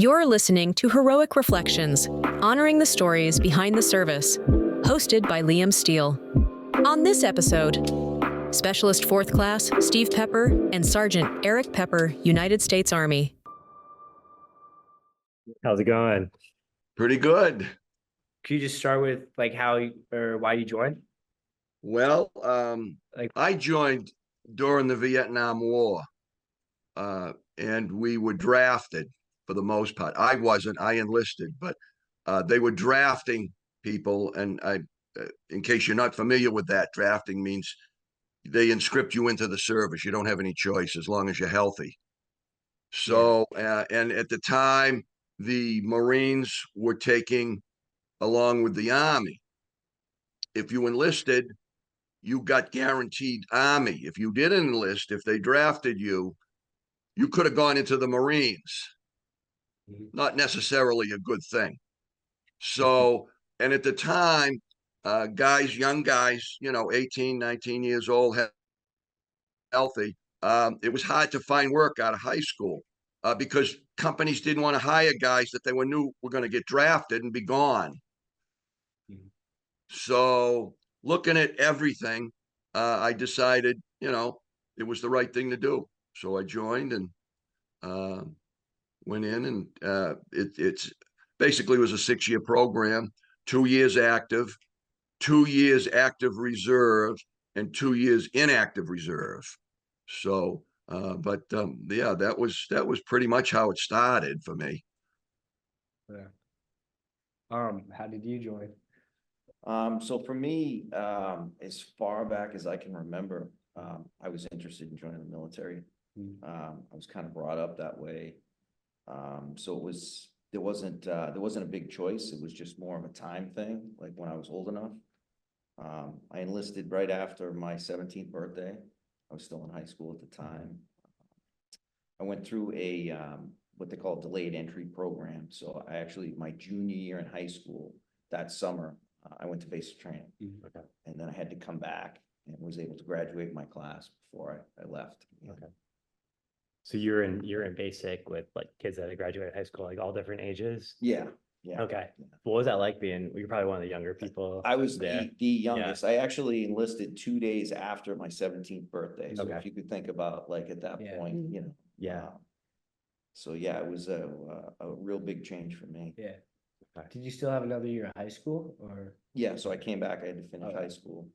You're listening to Heroic Reflections, honoring the stories behind the service, hosted by Liam Steele. On this episode, Specialist 4th Class Steve Pepper and Sergeant Eric Pepper, United States Army. How's it going? Pretty good. Could you just start with like how or why you joined? Well, I joined during the Vietnam War, and we were drafted for the most part. I wasn't, I enlisted, but they were drafting people. And in case you're not familiar with that, drafting means they inscript you into the service. You don't have any choice as long as you're healthy. So, and at the time, the Marines were taking along with the Army. If you enlisted, you got guaranteed Army. If you didn't enlist, if they drafted you, you could have gone into the Marines. Not necessarily a good thing. So, and at the time, guys, young guys, 18, 19 years old, healthy, it was hard to find work out of high school because companies didn't want to hire guys that they knew were going to get drafted and be gone. So looking at everything, I decided, it was the right thing to do. So I joined and went in, and it's basically was a 6-year program, 2 years active, 2 years active reserve, and 2 years inactive reserve. So, that was pretty much how it started for me. Yeah. How did you join? So for me, as far back as I can remember, I was interested in joining the military. I was kind of brought up that way. So there wasn't a big choice. It was just more of a time thing. Like when I was old enough, I enlisted right after my 17th birthday. I was still in high school at the time. I went through a what they call delayed entry program. So I actually, my junior year in high school, that summer, I went to basic training. Okay. And then I had to come back and was able to graduate my class before I left. Okay. So you're in basic with like kids that had graduated high school, like all different ages? Yeah. Okay. What was that like being, you're probably one of the younger people? I was there. the youngest. I actually enlisted 2 days after my 17th birthday. So Okay. if you could think about like at that point, Yeah. So yeah, it was a real big change for me. Yeah. Did you still have another year of high school or? Yeah, so I came back, I had to finish high school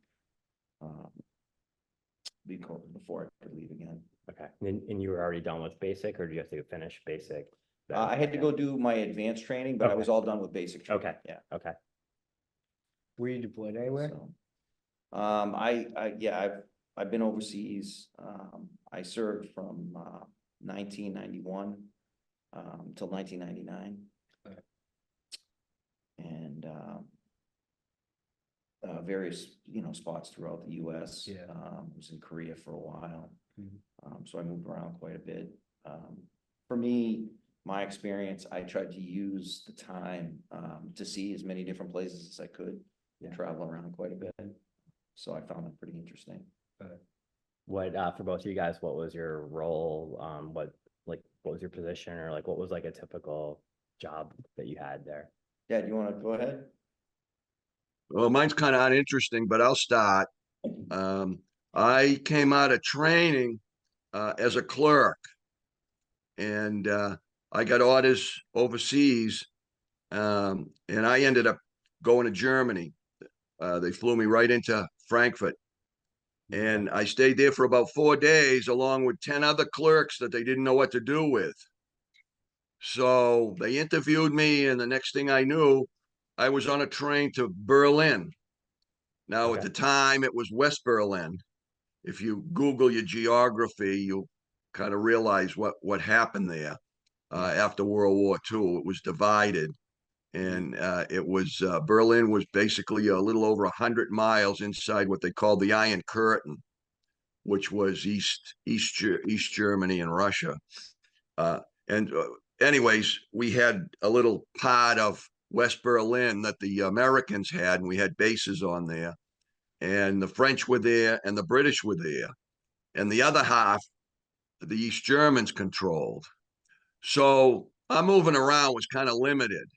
before I could leave again. Okay. And you were already done with basic, or do you have to finish basic? I had to go do my advanced training, but I was all done with basic training. Okay. Yeah. Okay. Were you deployed anywhere? So, I've been overseas. I served from 1991 till 1999. Okay. And various spots throughout the US. Yeah. I was in Korea for a while. Mhm. So I moved around quite a bit. For me, my experience, I tried to use the time to see as many different places as I could. Travel around quite a bit. So I found it pretty interesting. What for both of you guys, what was your role? What was your position, or like what was like a typical job that you had there? Yeah, do you want to go ahead? Well, mine's kind of uninteresting, but I'll start. I came out of training as a clerk, and I got orders overseas, and I ended up going to Germany. They flew me right into Frankfurt, and I stayed there for about 4 days along with 10 other clerks that they didn't know what to do with. So they interviewed me, and the next thing I knew, I was on a train to Berlin. Now, at the time, it was West Berlin. If you Google your geography, you'll kind of realize what happened there after World War II. It was divided, and Berlin was basically a little over 100 miles inside what they called the Iron Curtain, which was East Germany and Russia. Anyways, we had a little part of West Berlin that the Americans had, and we had bases on there. And the French were there, and the British were there. And the other half, the East Germans controlled. So our moving around was kind of limited.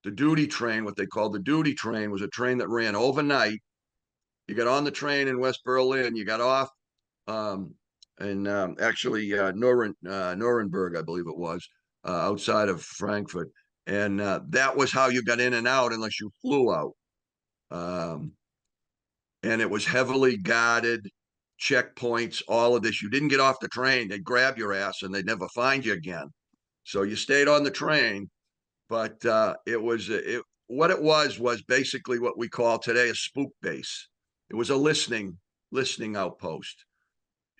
The duty train, what they called the duty train, was a train that ran overnight. You got on the train in West Berlin, you got off in actually Nuremberg, I believe it was, outside of Frankfurt. And that was how you got in and out unless you flew out. And it was heavily guarded, checkpoints, all of this. You didn't get off the train, they'd grab your ass and they'd never find you again. So you stayed on the train, but what it was basically what we call today a spook base. It was a listening outpost.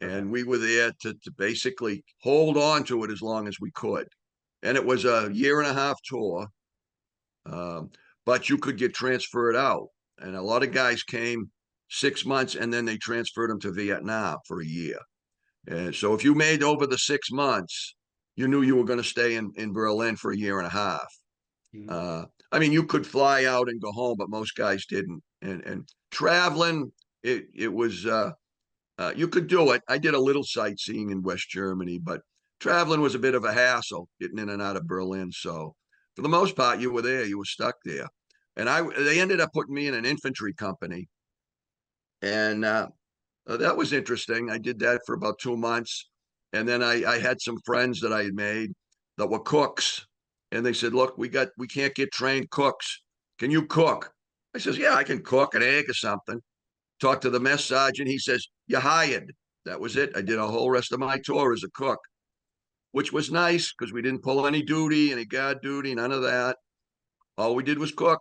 And we were there to basically hold on to it as long as we could. And it was a 1.5-year tour, but you could get transferred out. And a lot of guys came 6 months and then they transferred them to Vietnam for a year. And so if you made over the 6 months, you knew you were going to stay in Berlin for a 1.5 years. I mean, you could fly out and go home, but most guys didn't. And traveling, it was you could do it. I did a little sightseeing in West Germany, but traveling was a bit of a hassle getting in and out of Berlin. So for the most part, you were there, you were stuck there. And they ended up putting me in an infantry company. And that was interesting. I did that for about 2 months. And then I had some friends that I had made that were cooks. And they said, look, we can't get trained cooks. Can you cook? I says, yeah, I can cook an egg or something. Talked to the mess sergeant. He says, you're hired. That was it. I did a whole rest of my tour as a cook, which was nice because we didn't pull any duty, any guard duty, none of that. All we did was cook.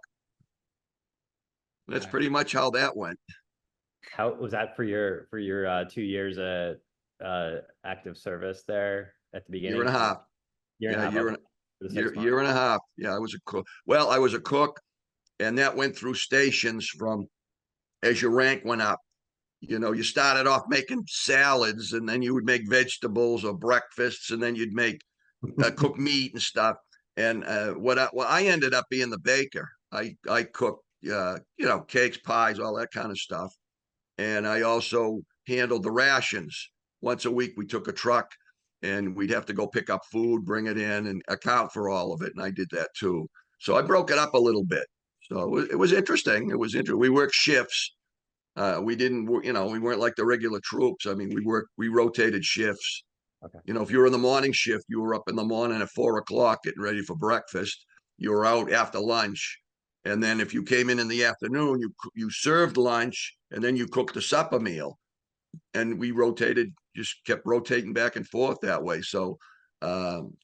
That's pretty much how that went. How was that for your 2 years active service there at the beginning? 1.5 years. Year and a half. Yeah, I was a cook. Well, I was a cook, and that went through stations from as your rank went up. You started off making salads, and then you would make vegetables or breakfasts, and then you'd make cook meat and stuff. And I ended up being the baker. I cooked cakes, pies, all that kind of stuff. And I also handled the rations. Once a week, we took a truck and we'd have to go pick up food, bring it in, and account for all of it. And I did that too. So I broke it up a little bit. So it was interesting. It was interesting. We worked shifts. We didn't, we weren't like the regular troops. I mean, we rotated shifts. Okay. If you were in the morning shift, you were up in the morning at 4 o'clock getting ready for breakfast. You were out after lunch. And then if you came in the afternoon, you served lunch and then you cooked a supper meal. And we just kept rotating back and forth that way. So some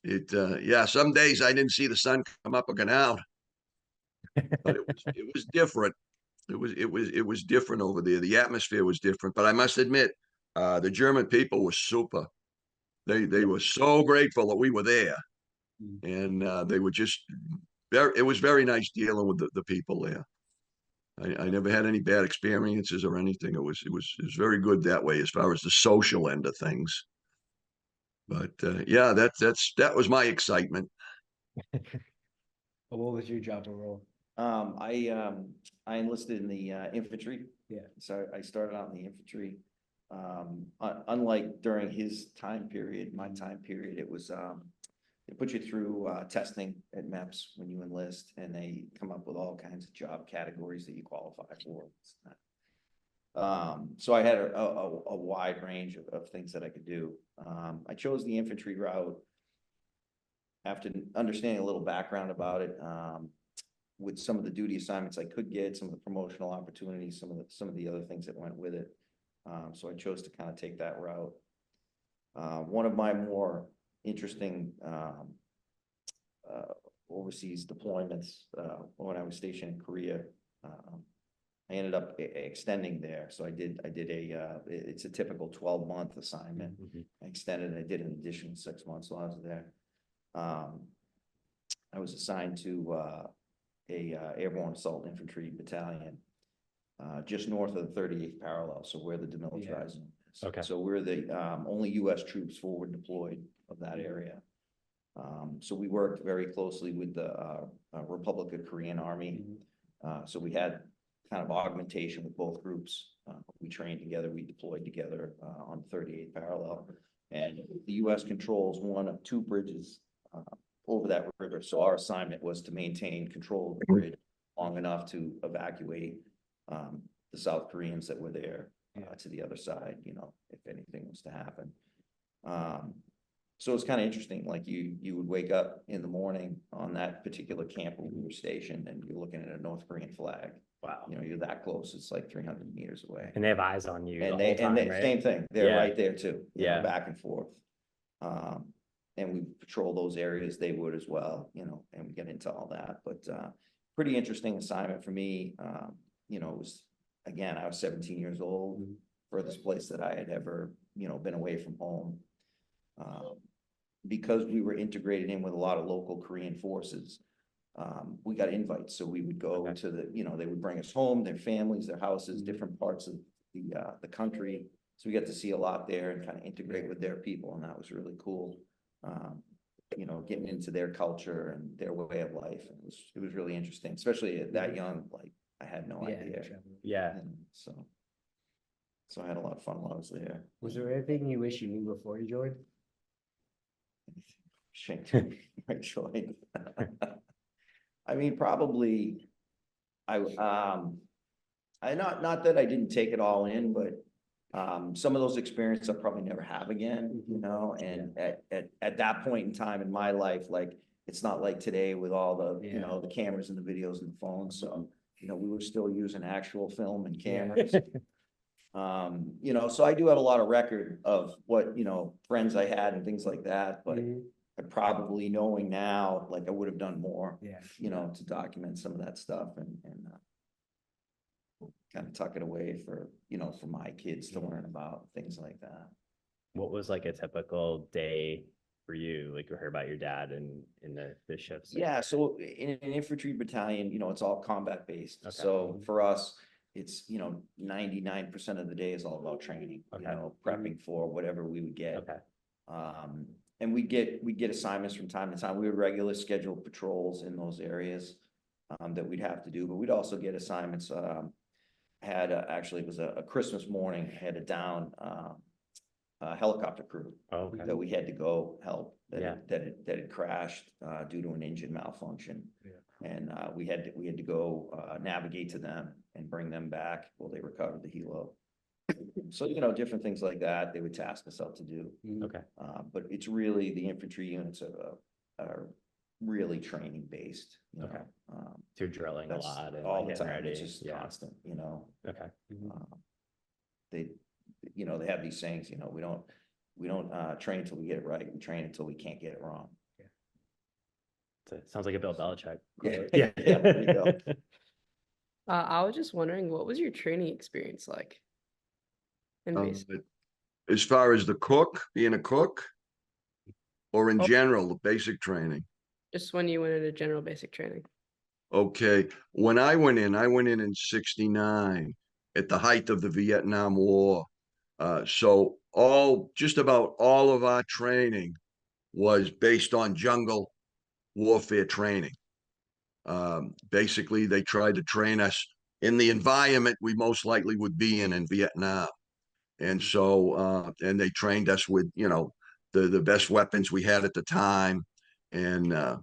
days I didn't see the sun come up or go down, but it was different. It was different over there. The atmosphere was different, but I must admit, the German people were super. They were so grateful that we were there, and they were just it was very nice dealing with the people there. I never had any bad experiences or anything. It was very good that way as far as the social end of things. But that was my excitement. What was your job and role? I enlisted in the infantry. Yeah. So I started out in the infantry. Unlike during his time period, my time period, it was they put you through testing at MEPS when you enlist, and they come up with all kinds of job categories that you qualify for. So I had a wide range of things that I could do. I chose the infantry route after understanding a little background about it. With some of the duty assignments I could get, some of the promotional opportunities, some of the other things that went with it. So I chose to kind of take that route. One of my more interesting overseas deployments when I was stationed in Korea, I ended up extending there. So I did it's a typical 12-month assignment. I extended and I did an additional 6 months while I was there. I was assigned to a airborne assault infantry battalion just north of the 38th parallel, so where the demilitarized zone is. Okay. So we're the only U.S. troops forward deployed of that area. So we worked very closely with the Republic of Korean Army. So we had kind of augmentation with both groups. We trained together, we deployed together on 38th parallel. And the U.S. controls one of two bridges over that river. So our assignment was to maintain control of the bridge long enough to evacuate the South Koreans that were there to the other side, you know, if anything was to happen. So it's kind of interesting, like you would wake up in the morning on that particular camp where we were stationed and you're looking at a North Korean flag. Wow. You know, you're that close, it's like 300 meters away. And they have eyes on you the And whole they, time, right? same thing, they're Yeah. right there too, you know, Yeah. back and forth. And we patrol those areas, they would as well, you know, and we get into all that, but pretty interesting assignment for me. You know, it was, again, I was 17 years old, furthest place that I had ever, you know, been away from home. Because we were integrated in with a lot of local Korean forces, we got invites, so we would go to the, you know, they would bring us home, their families, their houses, different parts of the country. So we got to see a lot there and kind of integrate with their people, and that was really cool. You know, getting into their culture and their way of life. It was really interesting, especially at that young, like I had no idea. Yeah. And so I had a lot of fun while I was there. Was there anything you wish you knew before you joined? I joined. I mean, probably not that I didn't take it all in, but some of those experiences I'll probably never have again, you know, and at that point in time in my life, like, it's not like today with all the, you know, the cameras and the videos and the phones. So, you know, we were still using actual film and cameras. You know, so I do have a lot of record of what, you know, friends I had and things like that, but I probably, knowing now, like I would have done more, you know, to document some of that stuff and kind of tuck it away for, you know, for my kids to learn about, things like that. What was like a typical day for you? Like, you heard about your dad and in the shifts. Yeah, so in an infantry battalion, you know, it's all combat based. Okay. So for us, it's, you know, 99% of the day is all about training, you know, prepping for whatever we would get. And we get assignments from time to time. We would regularly schedule patrols in those areas that we'd have to do, but we'd also get assignments. Actually, it was a Christmas morning, had a down helicopter crew that we had to go help that had crashed due to an engine malfunction. And we had to go navigate to them and bring them back while they recovered the helo. So, you know, different things like that, they would task us out to do. But it's really, the infantry units are really training based, you know. So you're drilling a lot and all like the time, ready. it's just constant, you know. They, you know, they have these sayings, you know, we don't train until we get it right, we train until we can't get it wrong. So it sounds like a Bill Belichick. Yeah, there you go. I was just wondering, what was your training experience like? As far as being a cook, or in general, the basic training? Just when you went into general basic training. Okay, when I went in 69 at the height of the Vietnam War. So just about all of our training was based on jungle warfare training. Basically, they tried to train us in the environment we most likely would be in Vietnam. And so, and they trained us with, you know, the best weapons we had at the time, and a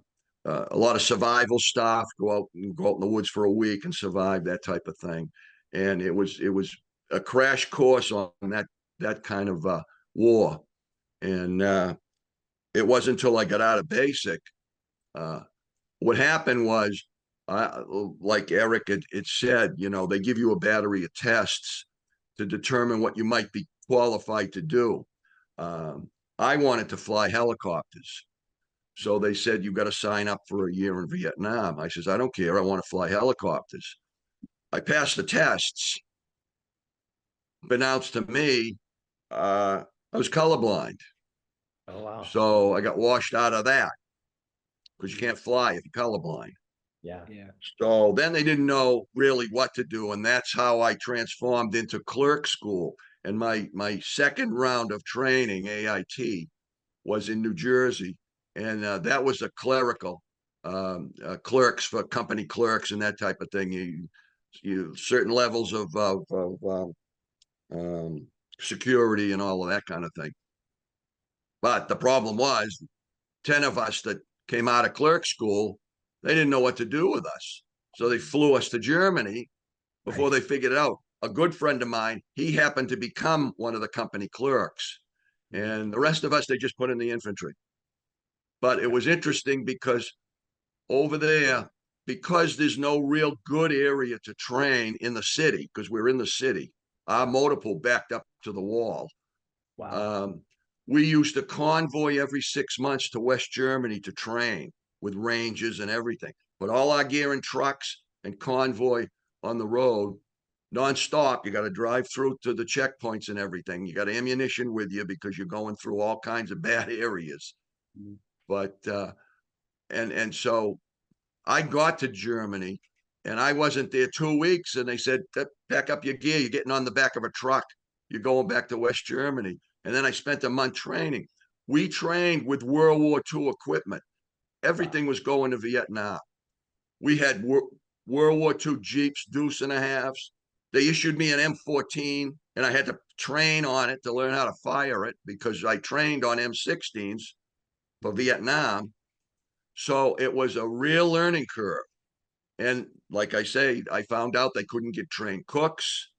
lot of survival stuff, go out in the woods for a week and survive, that type of thing. And it was a crash course on that kind of war. And it wasn't until I got out of basic. What happened was, like Eric had said, you know, they give you a battery of tests to determine what you might be qualified to do. I wanted to fly helicopters. So they said, you got to sign up for a year in Vietnam. I says, I don't care. I want to fly helicopters. I passed the tests. Announced to me, I was colorblind. Oh, wow. So I got washed out of that because you can't fly if you're colorblind. Yeah. So then they didn't know really what to do. And that's how I transformed into clerk school. And my second round of training, AIT, was in New Jersey. And that was a clerical, clerks for company clerks and that type of thing. You certain levels of security and all of that kind of thing. But the problem was 10 of us that came out of clerk school, they didn't know what to do with us. So they flew us to Germany before they figured it out. A good friend of mine, he happened to become one of the company clerks. And the rest of us, they just put in the infantry. But it was interesting because over there, because there's no real good area to train in the city, because we're in the city, our motor pool backed up to the wall. Wow. We used to convoy every 6 months to West Germany to train with rangers and everything. Put all our gear in trucks and convoy on the road nonstop. You got to drive through to the checkpoints and everything. You got ammunition with you because you're going through all kinds of bad areas. But and so I got to Germany and I wasn't there 2 weeks, and they said, pack up your gear. You're getting on the back of a truck. You're going back to West Germany. And then I spent a month training. We trained with World War II equipment. Everything was going to Vietnam. We had World War II Jeeps, deuce and a halves. They issued me an M14, and I had to train on it to learn how to fire it because I trained on M16s for Vietnam. So it was a real learning curve. And like I say, I found out they couldn't get trained cooks.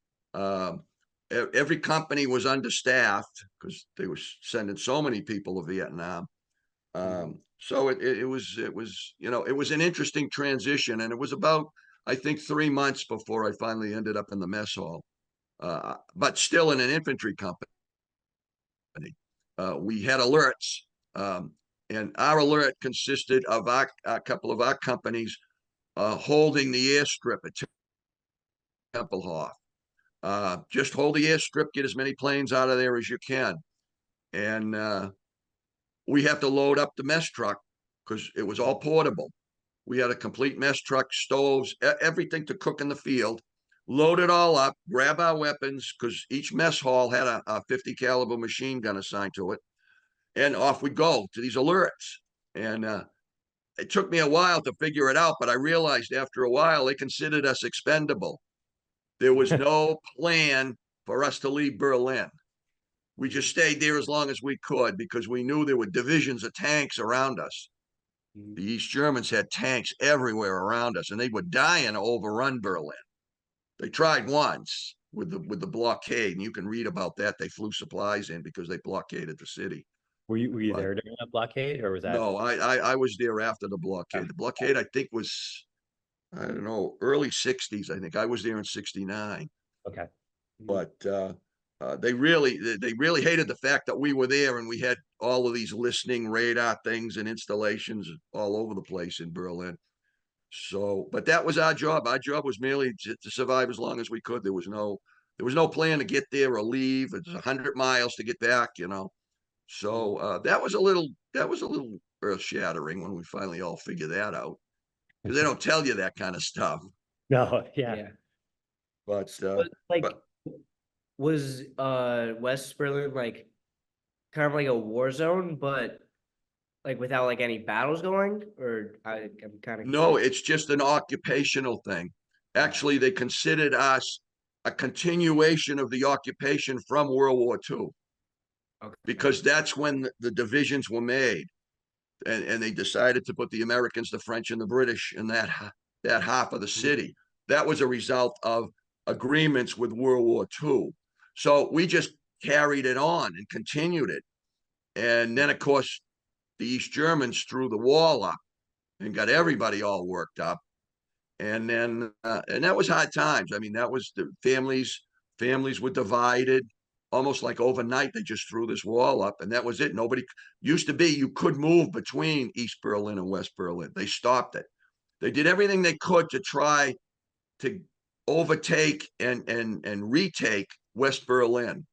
Every company was understaffed because they were sending so many people to Vietnam. So it was it was an interesting transition, and it was about, I think, 3 months before I finally ended up in the mess hall, but still in an infantry company. We had alerts, and our alert consisted of a couple of our companies holding the airstrip at Tempelhof. Just hold the airstrip, get as many planes out of there as you can. And we have to load up the mess truck because it was all portable. We had a complete mess truck, stoves, everything to cook in the field. Load it all up, grab our weapons because each mess hall had a 50 caliber machine gun assigned to it. And off we go to these alerts. And it took me a while to figure it out, but I realized after a while they considered us expendable. There was no plan for us to leave Berlin. We just stayed there as long as we could because we knew there were divisions of tanks around us. The East Germans had tanks everywhere around us, and they were dying to overrun Berlin. They tried once with the blockade, and you can read about that. They flew supplies in because they blockaded the city. Were you there during that blockade, or was that? No, I was there after the blockade. The blockade, I think, was, I don't know, early 60s. I think I was there in 69. Okay. But they really hated the fact that we were there and we had all of these listening radar things and installations all over the place in Berlin. So, but that was our job. Our job was merely to survive as long as we could. There was no plan to get there or leave. It's 100 miles to get back, So that was a little earth shattering when we finally all figured that out, because they don't tell you that kind of stuff. No, yeah. Yeah. But Like, but was West Berlin like kind of like a war zone, but like without like any battles going? Or I'm kind of no, it's just an occupational thing. Actually, they considered us a continuation of the occupation from World War II, okay. because that's when the divisions were made. And they decided to put the Americans, the French, and the British in that half of the city. That was a result of agreements with World War II. So we just carried it on and continued it. And then, of course, the East Germans threw the wall up and got everybody all worked up. And then, and that was hard times. I mean, that was the families were divided. Almost like overnight, they just threw this wall up, and that was it. Nobody used to be, you could move between East Berlin and West Berlin. They stopped it. They did everything they could to try to overtake and retake West Berlin,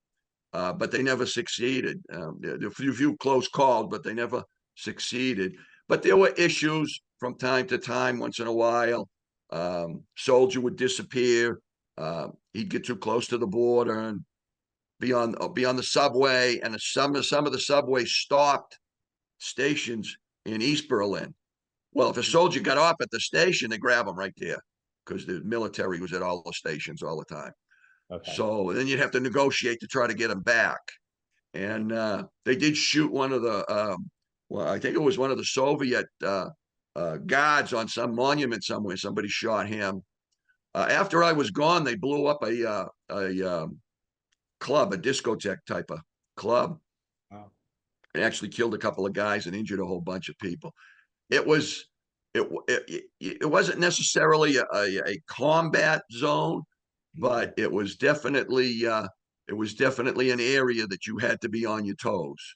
but they never succeeded. There were a few close calls, but they never succeeded. But there were issues from time to time. Once in a while, soldier would disappear. He'd get too close to the border and be on the subway, and some of the subways stopped stations in East Berlin. Well, if a soldier got off at the station, they grab him right there because the military was at all the stations all the time. Okay. So then you'd have to negotiate to try to get him back. And they did shoot one of well, I think it was one of the Soviet guards on some monument somewhere. Somebody shot him. After I was gone, they blew up a club, a discotheque type of club. Wow. It actually killed a couple of guys and injured a whole bunch of people. It was it wasn't necessarily a combat zone, but it was definitely an area that you had to be on your toes.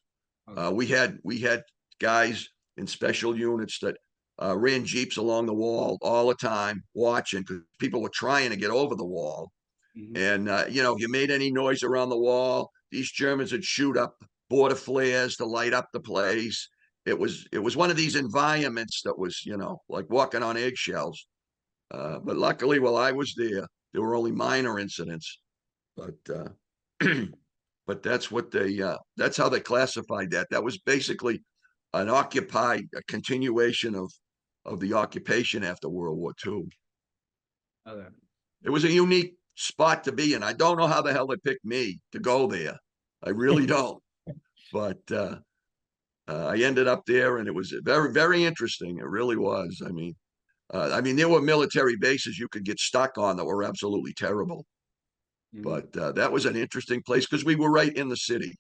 We had guys in special units that ran jeeps along the wall all the time, watching, because people were trying to get over the wall. And you know, if you made any noise around the wall, these Germans would shoot up border flares to light up the place. It was one of these environments that was, you know, like walking on eggshells. But luckily, while I was there were only minor incidents. But but that's how they classified that. That was basically a continuation of the occupation after World War II. Okay. It was a unique spot to be in. I don't know how the hell they picked me to go there. I really don't. But I ended up there, and it was very, very interesting. It really was. I mean, there were military bases you could get stuck on that were absolutely terrible. But that was an interesting place because we were right in the city.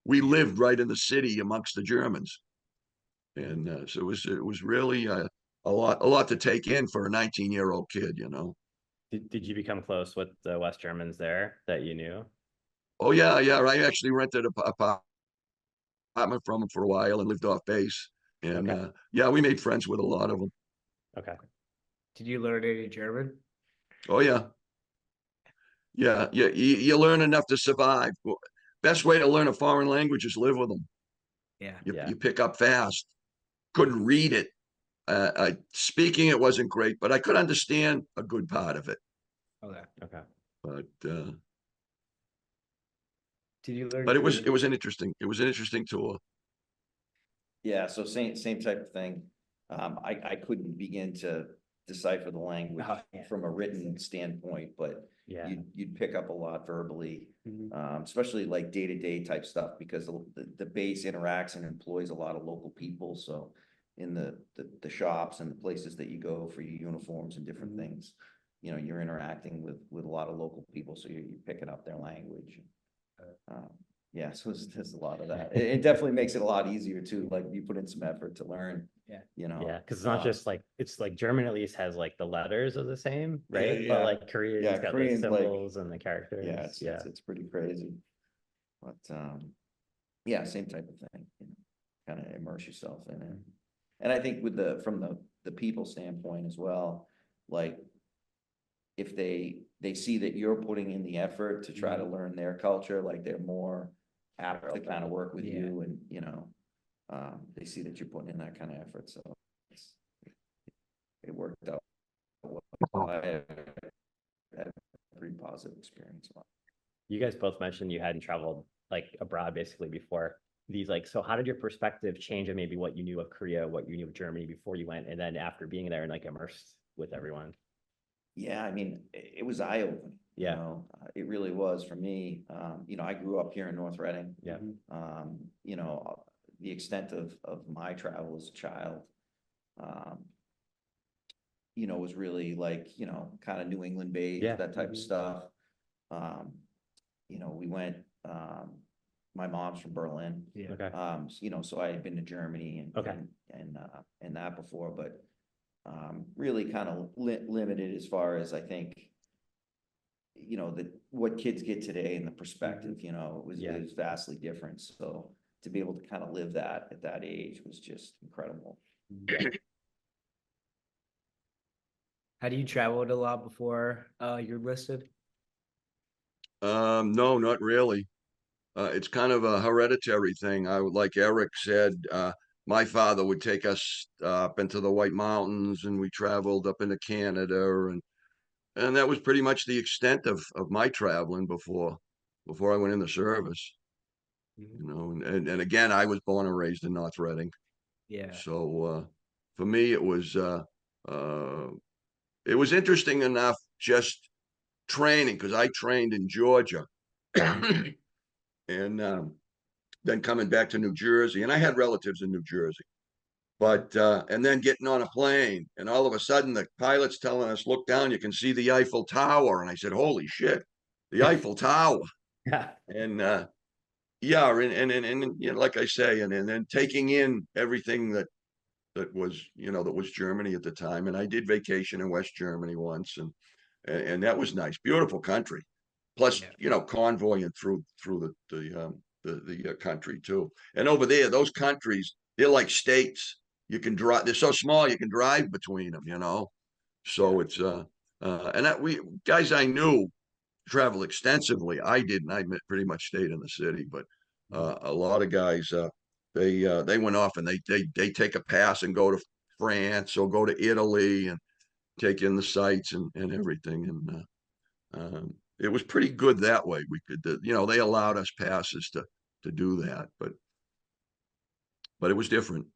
We lived right in the city amongst the Germans, and so it was really a lot to take in for a 19-year-old kid, you know. Did you become close with the West Germans there that you knew? Oh yeah, yeah. I actually rented a apartment from them for a while and lived off base, and Okay. yeah, we made friends with a lot of them. Okay. Did you learn any German? Oh yeah, yeah, yeah. You learn enough to survive. Best way to learn a foreign language is live with them. Yeah. You pick up fast. Couldn't read it. Speaking it wasn't great, but I could understand a good part of it. Okay. Okay. But Did you learn but Korean? it was an interesting tour. Yeah, so same type of thing. I couldn't begin to decipher the language Oh, yeah. from a written standpoint, but Yeah. you'd pick up a lot verbally, Mhm. especially like day-to-day type stuff, because the base interacts and employs a lot of local people. So in the shops and the places that you go for your uniforms and different things, you know, you're interacting with a lot of local people, so you're picking up their language. Yeah, so there's a lot of that. It definitely makes it a lot easier too. Like you put in some effort to learn. Yeah. You know. Yeah, because it's not just like, it's like German at least has like the letters are the same, right? Yeah. But like Korean's Yeah, got Korean's the like- symbols and the characters. Yeah, it's pretty crazy. But yeah, same type of thing. You know, kind of immerse yourself in it. And I think with from the people standpoint as well, like if they see that you're putting in the effort to try to learn their culture, like they're more apt to kind of work with Yeah. you, and you know, they see that you're putting in that kind of effort. So it worked out well. I had a pretty positive experience. You guys both mentioned you hadn't traveled like abroad basically before these, like, so how did your perspective change of maybe what you knew of Korea, what you knew of Germany before you went, and then after being there and like immersed with everyone? Yeah, I mean, it was eye-opening. Yeah. You know, it really was for me. You know, I grew up here in North Reading. Yeah. You know, the extent of my travel as a child, you know, was really like, you know, kind of New England based, Yeah. that type of stuff. You know, we went, my mom's from Berlin. Yeah. Okay. You know, so I had been to Germany and Okay. and that before, but really kind of limited as far as I think, you know, what kids get today and the perspective, you know, it was vastly different. So to be able to kind of live that at that age was just incredible. Had you traveled a lot before you're listed? No, not really. It's kind of a hereditary thing. Like Eric said, my father would take us up into the White Mountains, and we traveled up into Canada, and that was pretty much the extent of my traveling before I went in the service. You know, and again, I was born and raised in North Reading. Yeah. So for me, it was interesting enough just training, because I trained in Georgia, and then coming back to New Jersey, and I had relatives in New Jersey. But and then getting on a plane, and all of a sudden the pilot's telling us, "Look down, you can see the Eiffel Tower." And I said, "Holy shit, the Eiffel Tower!" Yeah. And yeah, and you know, like I say, and then taking in everything that was, you know, that was Germany at the time. And I did vacation in West Germany once, and that was nice, beautiful country. Plus, Yeah. you know, convoying through the country too. And over there, those countries, they're like states. You can drive. They're so small you can drive between them. You know, so it's and that we guys I knew travel extensively. I didn't. I pretty much stayed in the city, but a lot of guys they went off and they take a pass and go to France or go to Italy and take in the sights and everything. And it was pretty good that way. We could, you know, they allowed us passes to do that, but it was different.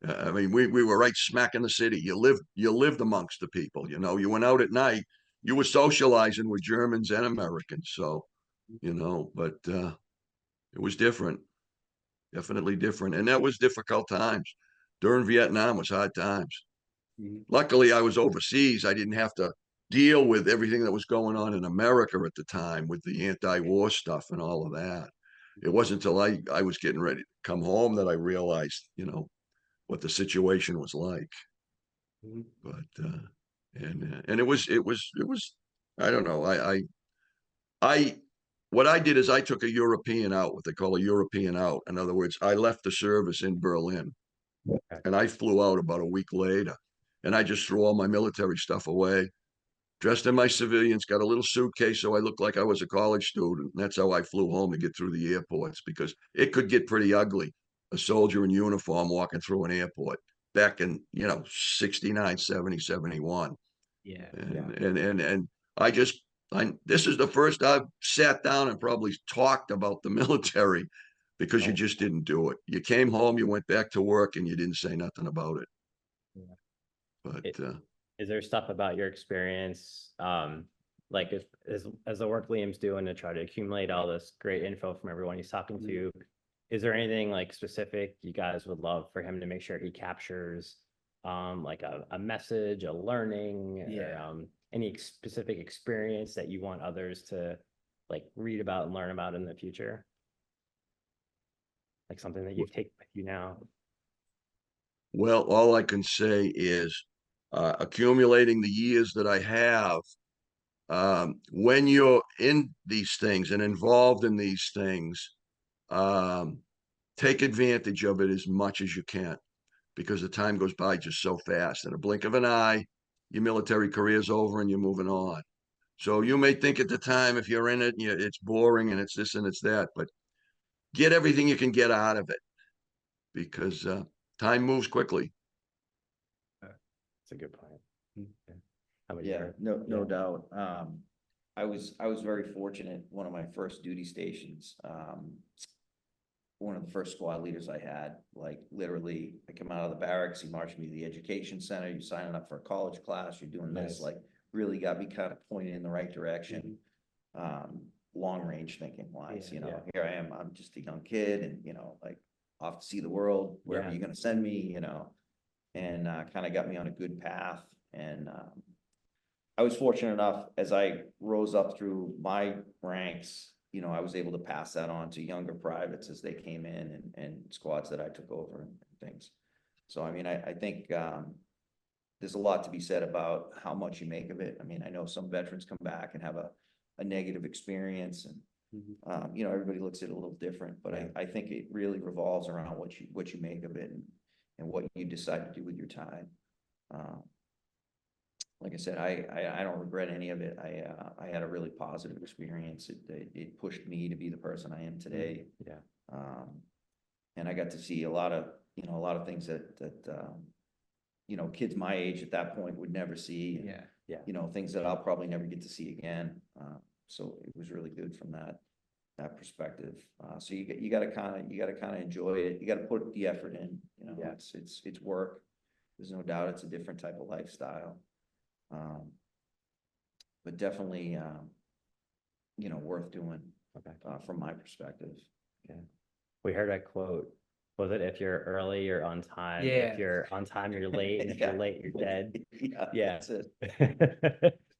I mean, we were right smack in the city. You lived amongst the people. You know, you went out at night. You were socializing with Germans and Americans. So, you know, but it was different, definitely different, and that was difficult times. During Vietnam was hard times. Luckily, I was overseas. I didn't have to deal with everything that was going on in America at the time with the anti-war stuff and all of that. It wasn't until I was getting ready to come home that I realized, you know, what the situation was like. But and it was I don't know. I what I did is I took a European out, what they call a European out. In other words, I left the service in Berlin and I flew out about a week later, and I just threw all my military stuff away, dressed in my civilians, got a little suitcase so I looked like I was a college student. And that's how I flew home to get through the airports, because it could get pretty ugly. A soldier in uniform walking through an airport back in, you know, 69, 70, 71. Yeah. And I just, this is the first I've sat down and probably talked about the military, because you just didn't do it. You came home, you went back to work, and you didn't say nothing about it. Yeah. But Is there stuff about your experience, like if, as the work Liam's doing to try to accumulate all this great info from everyone he's talking to, is there anything like specific you guys would love for him to make sure he captures, like a message, a learning, or any specific experience that you want others to like read about and learn about in the future? Like something that you've taken with you now? well, all I can say is accumulating the years that I have, when you're in these things and involved in these things, um, take advantage of it as much as you can, because the time goes by just so fast. In a blink of an eye, your military career's over and you're moving on. So you may think at the time, if you're in it, it's boring and it's this and it's that, but get everything you can get out of it, because time moves quickly. That's a good point. Yeah. How about Yeah, you? no doubt. I was very fortunate. One of my first duty stations, one of the first squad leaders I had, like literally, I come out of the barracks, he marched me to the education center, you're signing up for a college class, you're doing this, Nice. like really got me kind of pointed in the right direction. Long range thinking wise, you know, here I am, I'm just a young kid and, you know, like off to see the world, wherever you're gonna send me, you know, and kind of got me on a good path. And I was fortunate enough, as I rose up through my ranks, you know, I was able to pass that on to younger privates as they came in, and squads that I took over and things. So, I mean, I think there's a lot to be said about how much you make of it. I mean, I know some veterans come back and have a negative experience, and you know, everybody looks at it a little different, but I think it really revolves around what you make of it, and what you decide to do with your time. Like I said, I don't regret any of it. I had a really positive experience. It pushed me to be the person I am today. Yeah. And I got to see a lot of things that you know, kids my age at that point would never see. And, Yeah. you know, things that I'll probably never get to see again. So it was really good from that perspective. So you got to kind of enjoy it. You got to put the effort in. You know, it's work. There's no doubt it's a different type of lifestyle. But definitely, you know, worth doing. Okay. From my perspective. Okay. We heard a quote. Was it if you're early, you're on time? Yeah. If you're on time, you're late, and if Yeah. you're late, you're dead. Yeah, Yeah. that's it.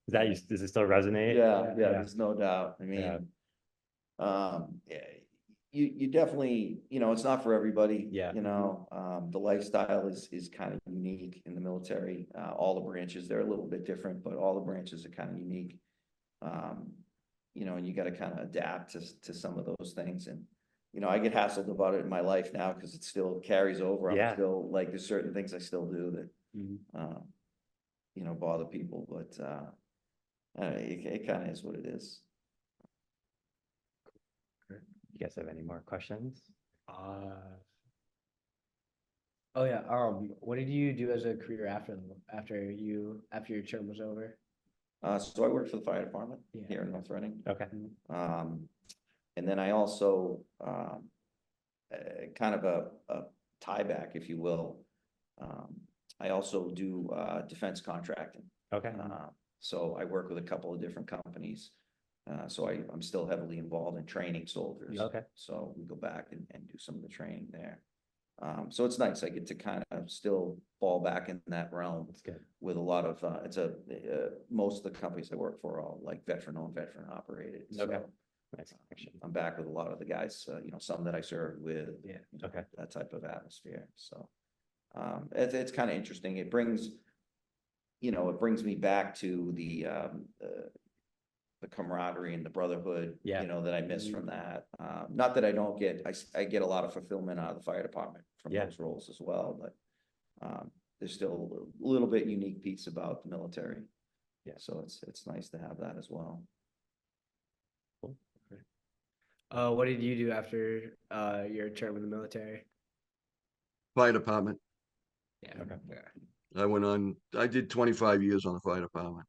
Does it still resonate? Yeah, there's no doubt. I Yeah. mean, yeah, you definitely, it's not for everybody. Yeah. The lifestyle is kind of unique in the military. All the branches, they're a little bit different, but all the branches are kind of unique. And you got to kind of adapt to some of those things. And, I get hassled about it in my life now because it still carries over. I'm Yeah. still like, there's certain things I still do that, Mhm. bother people, but, it kind of is what it is. You guys have any more questions? Oh yeah. What did you do as a career after your term was over? So I worked for the fire department Yeah. here in North Reading. Okay. And then I also, kind of a tie back, if you will. I also do, defense contracting. Okay. So I work with a couple of different companies. So I'm still heavily involved in training soldiers. Okay. So we go back and do some of the training there. So it's nice. I get to kind of still fall back in that realm That's good. with a lot of, most of the companies I work for are all like veteran-owned, veteran-operated. Okay. So Nice connection. I'm back with a lot of the guys, some that I served with. Yeah. Okay. That type of atmosphere. So, it's kind of interesting. It brings me back to the camaraderie and the brotherhood, Yeah. that I miss from that. Not that I don't get, I get a lot of fulfillment out of the fire department from Yeah. those roles as well, but, there's still a little bit unique piece about the military. Yeah. So it's nice to have that as well. What did you do after your term in the military? Fire department. Yeah. Okay. I did 25 years on the fire department.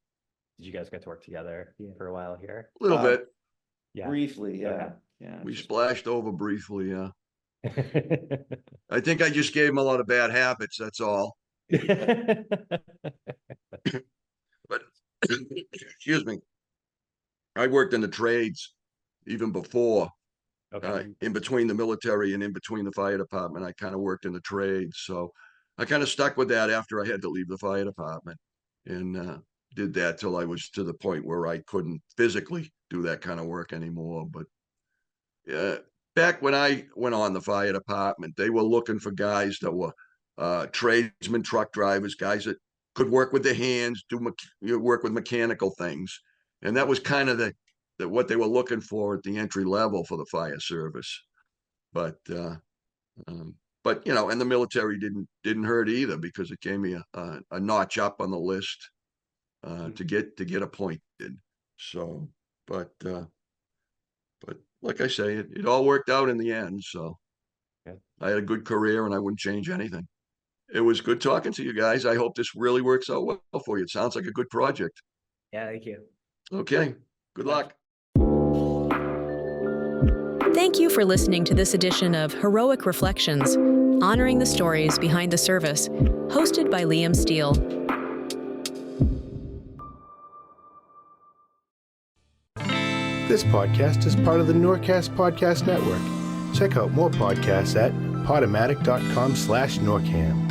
Did you guys get to work together Yeah. for a while here? A little Uh, bit. Yeah. Briefly, yeah, Okay. yeah. We just- splashed over briefly, yeah. I think I just gave him a lot of bad habits, that's all. But, excuse me. I worked in the trades even before, Okay. in between the military and in between the fire department. I kind of worked in the trades. So I kind of stuck with that after I had to leave the fire department, and did that till I was to the point where I couldn't physically do that kind of work anymore. But yeah, back when I went on the fire department, they were looking for guys that were tradesmen, truck drivers, guys that could work with their hands, work with mechanical things. And that was kind of what they were looking for at the entry level for the fire service. But and the military didn't hurt either, because it gave me a notch up on the list to get appointed. So, but like I say, it all worked out in the end. So Good. I had a good career and I wouldn't change anything. It was good talking to you guys. I hope this really works out well for you. It sounds like a good project. Yeah, thank you. Okay. Good luck. Thank you for listening to this edition of Heroic Reflections, honoring the stories behind the service, hosted by Liam Steele. This podcast is part of the NORCAST Podcast Network. Check out more podcasts at podomatic.com/NORCAM.